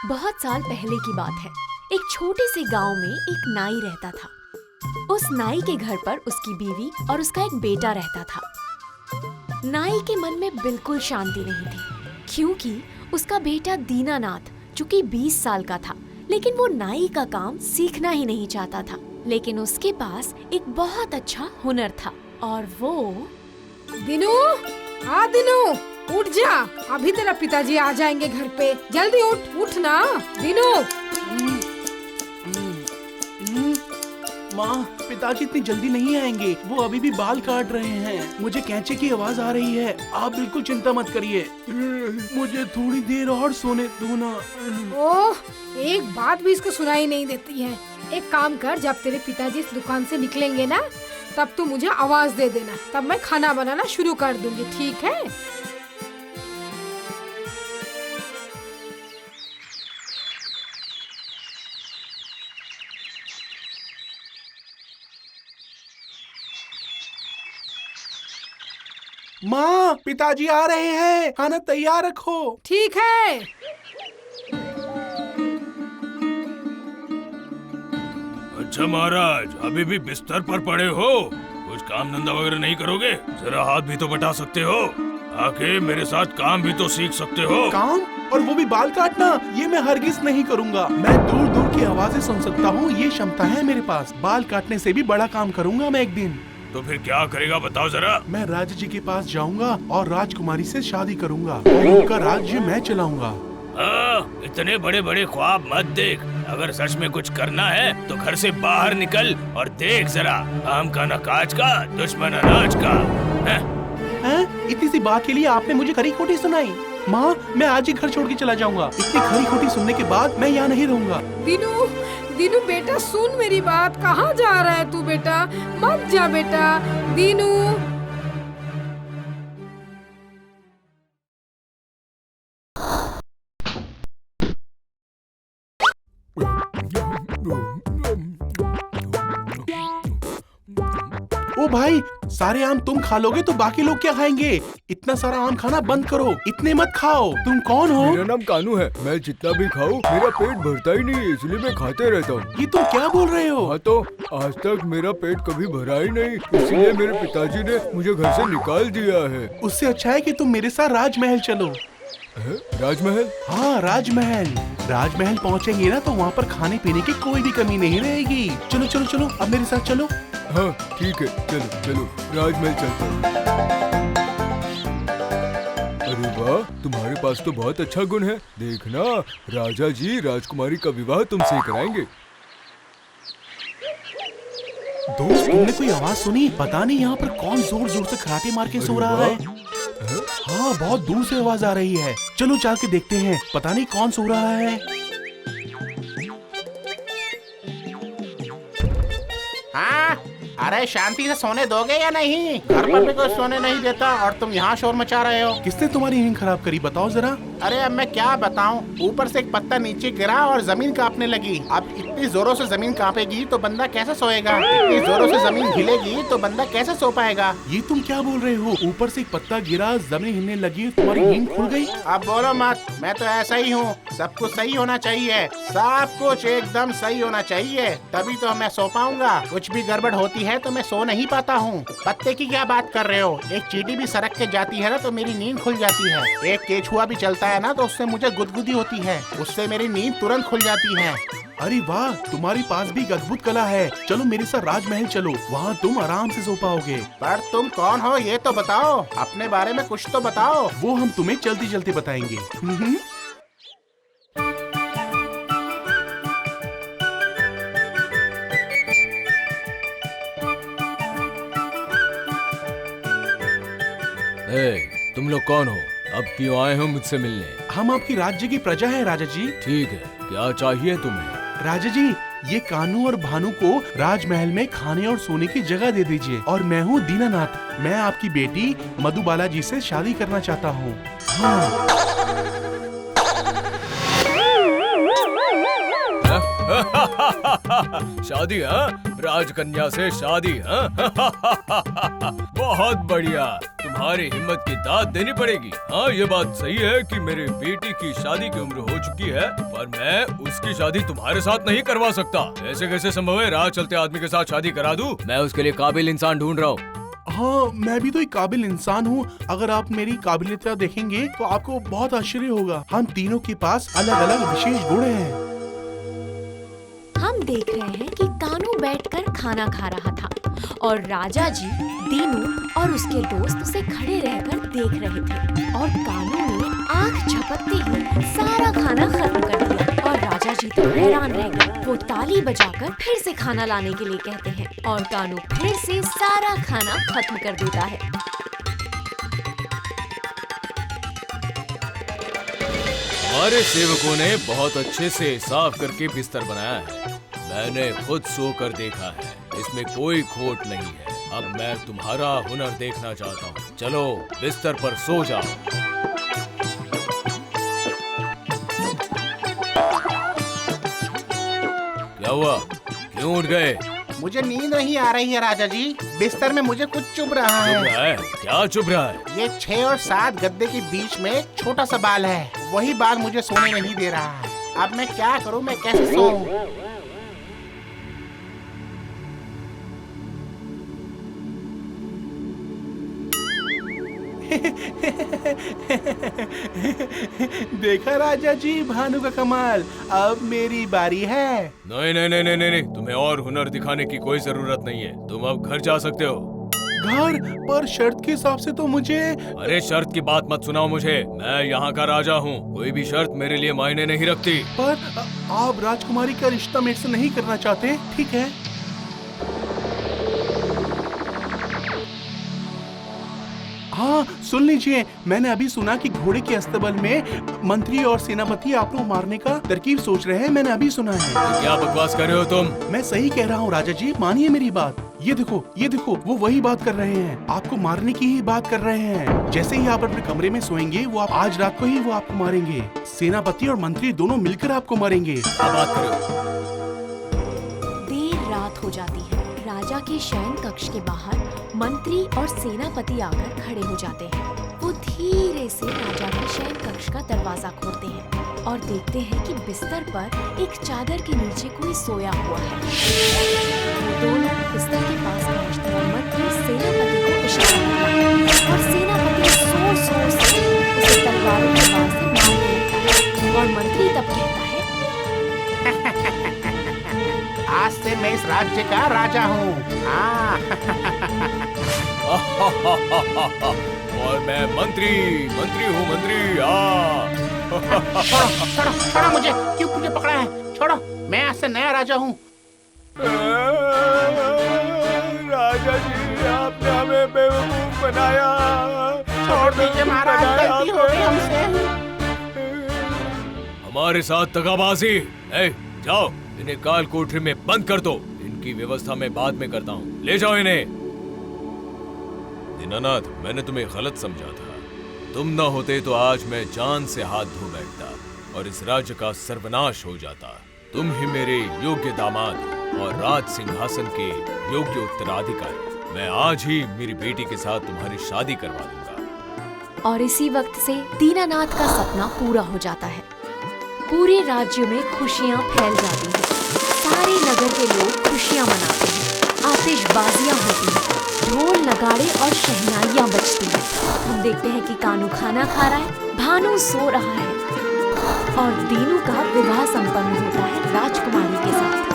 बहुत साल पहले की बात है। एक छोटे से गांव में एक नाई रहता था। उस नाई के घर पर उसकी बीवी और उसका एक बेटा रहता था। नाई के मन में बिल्कुल शांति नहीं थी, क्योंकि उसका बेटा दीनानाथ जो कि 20 साल का था, लेकिन वो नाई का काम सीखना ही नहीं चाहता था। लेकिन उसके पास एक बहुत अच्छा हुनर था और वो दिनू, हाँ दिनू, उठ जा, अभी तेरा पिताजी आ जाएंगे घर पे। जल्दी उठ, उठ ना दिनू। माँ, पिताजी इतनी जल्दी नहीं आएंगे, वो अभी भी बाल काट रहे हैं। मुझे कैंचे की आवाज आ रही है। आप बिल्कुल चिंता मत करिए, मुझे थोड़ी देर और सोने दो ना। ओह, एक बात भी इसको सुनाई नहीं देती है। एक काम कर, जब तेरे पिताजी इस दुकान से निकलेंगे ना, तब तू मुझे आवाज दे देना, तब मैं खाना बनाना शुरू कर दूंगी, ठीक है? माँ, पिताजी आ रहे हैं, खाना तैयार रखो। ठीक है। अच्छा महाराज, अभी भी बिस्तर पर पड़े हो? कुछ काम धंधा वगैरह नहीं करोगे? जरा हाथ भी तो बटा सकते हो। आके मेरे साथ काम भी तो सीख सकते हो। काम? और वो भी बाल काटना? ये मैं हरगिज नहीं करूँगा। मैं दूर दूर की आवाजें सुन सकता हूँ, ये क्षमता है मेरे पास। बाल काटने से भी बड़ा काम करूँगा मैं एक दिन। तो फिर क्या करेगा बताओ जरा। मैं राजा जी के पास जाऊंगा और राजकुमारी से शादी करूंगा और उनका राज्य मैं चलाऊंगा। इतने बड़े बड़े ख्वाब मत देख। अगर सच में कुछ करना है तो घर से बाहर निकल और देख जरा, आम का न काज का, दुश्मन अनाज का। हैं? इतनी सी बात के लिए आपने मुझे खरी खोटी सुनाई। माँ, मैं आज ही घर छोड़ के चला जाऊंगा। इतनी खरी खोटी सुनने के बाद मैं यहाँ नहीं रहूंगा। दिनू, दिनू बेटा, सुन मेरी बात। कहाँ जा रहा है तू बेटा? मत जा बेटा। दिनू, ओ भाई, सारे आम तुम खा लोगे तो बाकी लोग क्या खाएंगे? इतना सारा आम खाना बंद करो, इतने मत खाओ। तुम कौन हो? मेरा नाम कानू है। मैं जितना भी खाऊं मेरा पेट भरता ही नहीं है, इसलिए मैं खाते रहता हूँ। ये तुम क्या बोल रहे हो? हाँ तो आज तक मेरा पेट कभी भरा ही नहीं, इसलिए मेरे पिताजी ने मुझे घर से निकाल दिया है। उससे अच्छा है कि तुम मेरे साथ राजमहल चलो। राजमहल? हाँ, राजमहल। राजमहल पहुँचेंगे ना तो वहाँ पर खाने पीने की कोई भी कमी नहीं रहेगी। चलो चलो चलो, अब मेरे साथ चलो। हाँ ठीक है, चलो चलो राजमहल चलते हैं। अरे वाह, तुम्हारे पास तो बहुत अच्छा गुण है। देखना, राजा जी राजकुमारी का विवाह तुमसे कराएंगे। दोस्त, तुमने कोई आवाज सुनी? पता नहीं यहाँ पर कौन जोर जोर से खराटे मार के सो रहा है। हाँ, बहुत दूर से आवाज आ रही है। चलो जाके देखते हैं, पता नहीं कौन सो रहा है। हाँ, अरे शांति से सोने दोगे या नहीं? घर पर भी कोई सोने नहीं देता और तुम यहाँ शोर मचा रहे हो। किसने तुम्हारी नींद खराब करी, बताओ जरा। अरे अब मैं क्या बताऊं, ऊपर से एक पत्ता नीचे गिरा और जमीन कांपने लगी। अब इतनी जोरों से जमीन कांपेगी तो बंदा कैसे सोएगा? इतनी जोरों से जमीन हिलेगी तो बंदा कैसे सो पाएगा? ये तुम क्या बोल रहे हो? ऊपर से एक पत्ता गिरा, जमीन हिलने लगी, तुम्हारी नींद खुल गई? अब बोलो मत, मैं तो ऐसा ही हूँ। सब कुछ सही होना चाहिए, सब कुछ एकदम सही होना चाहिए, तभी तो मैं सो पाऊंगा। कुछ भी गड़बड़ होती है तो मैं सो नहीं पाता हूँ। पत्ते की क्या बात कर रहे हो? एक चींटी भी सरक के जाती है ना तो मेरी नींद खुल जाती है। एक केचुआ भी चलता है ना तो उससे मुझे गुदगुदी होती है, उससे मेरी नींद तुरंत खुल जाती है। अरे वाह, तुम्हारी पास भी एक अद्भुत कला है। चलो मेरे साथ राजमहल चलो, वहाँ तुम आराम से सो पाओगे। पर तुम कौन हो ये तो बताओ, अपने बारे में कुछ तो बताओ। वो हम तुम्हें चलते चलते बताएंगे। तुम लोग कौन हो? अब क्यों आए हो मुझसे मिलने? हम आपकी राज्य की प्रजा है राजा जी। ठीक है, क्या चाहिए तुम्हें? राजा जी, ये कानू और भानु को राजमहल में खाने और सोने की जगह दे दीजिए। और मैं हूँ दीनानाथ, मैं आपकी बेटी मधुबाला जी से शादी करना चाहता हूँ। हाँ। शादी? हाँ, राजकन्या से शादी? हाँ? बहुत बढ़िया, तुम्हारी हिम्मत की दाद देनी पड़ेगी। हाँ, ये बात सही है कि मेरी बेटी की शादी की उम्र हो चुकी है, पर मैं उसकी शादी तुम्हारे साथ नहीं करवा सकता। ऐसे कैसे संभव है? राह चलते आदमी के साथ शादी करा दूं? मैं उसके लिए काबिल इंसान ढूंढ रहा हूँ। हाँ, मैं भी तो एक काबिल इंसान हूँ। अगर आप मेरी काबिलियत देखेंगे तो आपको बहुत आश्चर्य होगा। हम तीनों के पास अलग अलग विशेष गुण हैं। हम देख रहे हैं कि कानू बैठकर खाना खा रहा था और राजा जी, दीनू और उसके दोस्त उसे खड़े रहकर देख रहे थे। और कानू ने आंख झपकते ही सारा खाना खत्म कर दिया और राजा जी तो हैरान रह गए। वो ताली बजाकर फिर से खाना लाने के लिए कहते हैं और कानू फिर से सारा खाना खत्म कर देता है। हमारे सेवकों ने बहुत अच्छे से साफ करके बिस्तर बनाया है। मैंने खुद सोकर देखा है, इसमें कोई खोट नहीं है। अब मैं तुम्हारा हुनर देखना चाहता हूँ। चलो बिस्तर पर सो जाओ। क्या हुआ? क्यों उठ गए? मुझे नींद नहीं आ रही है राजा जी। बिस्तर में मुझे कुछ चुभ रहा चुभ है। रहा है? क्या चुभ रहा है? ये 6 और 7 गद्दे के बीच में एक छोटा सा बाल है। वही बाल मुझे सोने नहीं दे रहा है। अब मैं क्या करूं? मैं कैसे सोऊं? देखा राजा जी भानु का कमाल। अब मेरी बारी है। नहीं नहीं नहीं नहीं नहीं, तुम्हें और हुनर दिखाने की कोई जरूरत नहीं है। तुम अब घर जा सकते हो। घर पर शर्त के हिसाब से तो मुझे। अरे शर्त की बात मत सुनाओ मुझे। मैं यहाँ का राजा हूँ। कोई भी शर्त मेरे लिए मायने नहीं रखती। पर आप राजकुमारी का रिश्ता मेरे से नहीं करना चाहते? ठीक है। हाँ, सुन लीजिए, मैंने अभी सुना कि घोड़े के अस्तबल में मंत्री और सेनापति आप लोग मारने का तरकीब सोच रहे हैं। मैंने अभी सुना है। क्या बकवास कर रहे हो तुम? मैं सही कह रहा हूँ राजा जी, मानिए मेरी बात। ये देखो, वो वही बात कर रहे हैं। आपको मारने की ही बात कर रहे हैं। जैसे ही आप अपने कमरे में सोएंगे, वो आप आज रात को ही वो आपको मारेंगे। सेनापति और मंत्री दोनों मिलकर आपको मारेंगे। क्या बात कर रहे हो? देर रात हो जाती है। राजा के शयन कक्ष के बाहर मंत्री और सेनापति आकर खड़े हो जाते हैं। वो धीरे से राजा के शयन कक्ष का दरवाजा खोलते हैं और देखते हैं कि बिस्तर पर एक चादर के नीचे कोई सोया हुआ है। वो दोनों बिस्तर के पास पहुंचते हैं। मंत्री सेनापति को इशारा करता है और सेनापति जोर-जोर से उसे तलवारों के वार से मारने लगता है। और मंत्री तब कहता है, आज से मैं इस राज्य का राजा हूँ। और मैं मंत्री हूँ, मंत्री। छोड़ो मुझे। क्यों मुझे पकड़ा है? छोड़ो, मैं आज से नया राजा हूँ। राजा जी, आपने हमें बेवकूफ बनाया। छोड़ दीजिए महाराज, गलती हो गई हमसे। हमारे साथ दगाबाजी। जाओ, इन्हें काल कोठरी में बंद कर दो। इनकी व्यवस्था मैं बाद में करता हूँ। ले जाओ इन्हें। दीनानाथ, मैंने तुम्हें गलत समझा था। तुम न होते तो आज मैं जान से हाथ धो बैठता और इस राज्य का सर्वनाश हो जाता। तुम ही मेरे योग्य दामाद और राज सिंहासन के योग्य उत्तराधिकारी। मैं आज ही मेरी बेटी के साथ तुम्हारी शादी करवा दूंगा। और इसी वक्त से दीनानाथ का सपना पूरा हो जाता है। पूरे राज्य में खुशियां फैल जाती हैं। सारे नगर के लोग खुशियां मनाते हैं। आतिशबाजियां होती हैं, ढोल नगाड़े और शहनाइयां बजती हैं। हम देखते हैं कि कानू खाना खा रहा है, भानु सो रहा है और दीनू का विवाह संपन्न होता है राजकुमारी के साथ।